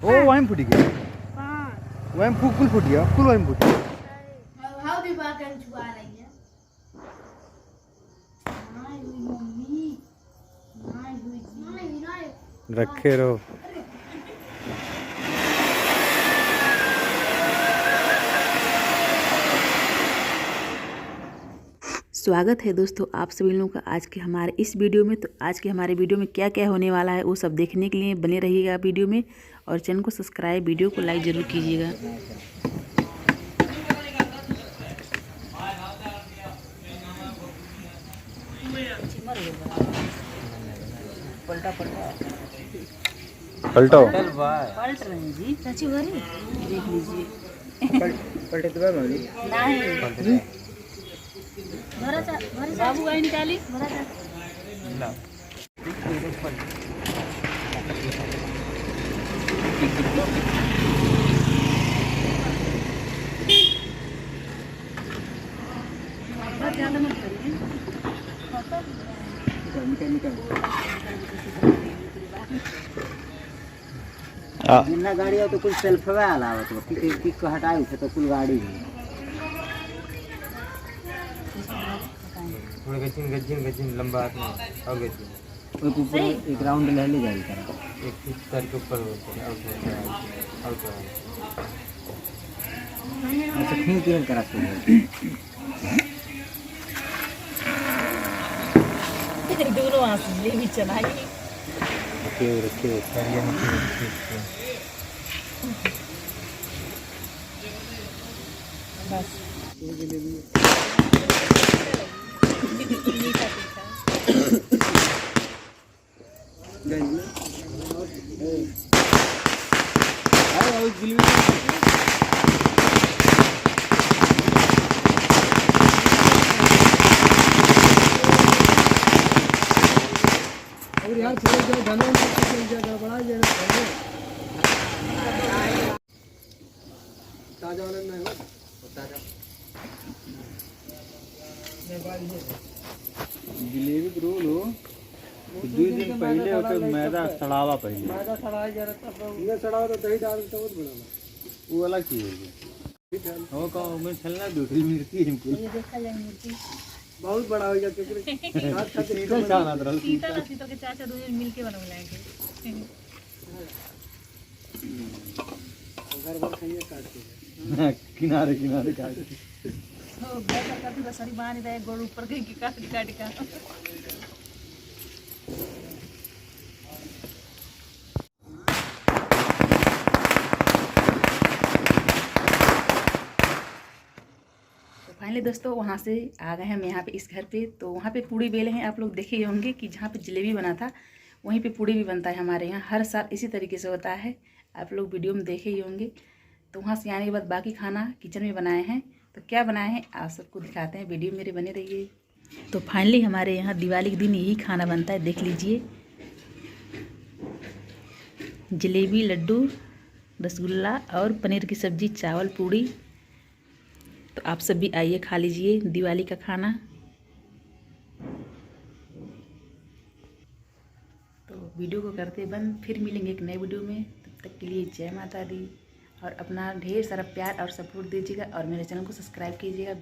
ओ वहीं फूट गया, वहीं फूल फूट गया, फूल वहीं फूट गया। रखे रहो। स्वागत है दोस्तों आप सभी लोगों का आज के हमारे इस वीडियो में। तो आज के हमारे वीडियो में क्या क्या होने वाला है वो सब देखने के लिए बने रहिएगा वीडियो में, और चैनल को सब्सक्राइब, वीडियो को लाइक ज़रूर कीजिएगा। पलटो पलट रहे हैं जी, चाची भरी देख लीजिए। पलटे तो नहीं बाबू आई निकाली ज़्यादा मत करिए। जितना गाड़ी हो तो कुल सेल्फ में अलावा तो किक को हटाए उसे तो कुल गाड़ी थोड़ा गजिन लंबा हाथ में और गजिन वो पूरा एक राउंड ले जाए करा एक फिट सर के ऊपर होता है और ऐसे खींच के करा दोनों हाथ ले भी चलाएंगे। रखे सरिया नीचे बस यार थोड़ा गाना गड़बड़ा जाए ताजा वाला नहीं हो ताजा जिलेबी रोल हो 2 दिन पहले होके मैदा सड़ावा पहले मैदा सड़ा जरा तब ये सड़ा तो दही डाल तो बहुत बड़ा वो अलग चीज है। वो कहो मैं छलना दूसरी मिर्ची हमको ये देखा जाए मूर्ति बहुत बड़ा हो जाता है सीधा खाना था सीता के चाचा दोनों मिलके बनवाएंगे। घर बार खाइए काट किनारे किनारे काट तो बेटा का भी बसरी बांध दे गोड़ ऊपर के काट का फाइनली दोस्तों वहाँ से आ गए हम यहाँ पे इस घर पे। तो वहाँ पे पूड़ी बेले हैं, आप लोग देखे ही होंगे कि जहाँ पे जलेबी बना था वहीं पे पूड़ी भी बनता है हमारे यहाँ। हर साल इसी तरीके से होता है, आप लोग वीडियो में देखे ही होंगे। तो वहाँ से आने के बाद बाकी खाना किचन में बनाए हैं। तो क्या बनाए हैं आप सबको दिखाते हैं, वीडियो मेरे बने रहिए। तो फाइनली हमारे यहाँ दिवाली के दिन यही खाना बनता है, देख लीजिए। जलेबी, लड्डू, रसगुल्ला और पनीर की सब्ज़ी, चावल, पूड़ी। तो आप सब भी आइए खा लीजिए दिवाली का खाना। तो वीडियो को करते बंद, फिर मिलेंगे एक नए वीडियो में। तब तक के लिए जय माता दी, और अपना ढेर सारा प्यार और सपोर्ट दीजिएगा, और मेरे चैनल को सब्सक्राइब कीजिएगा।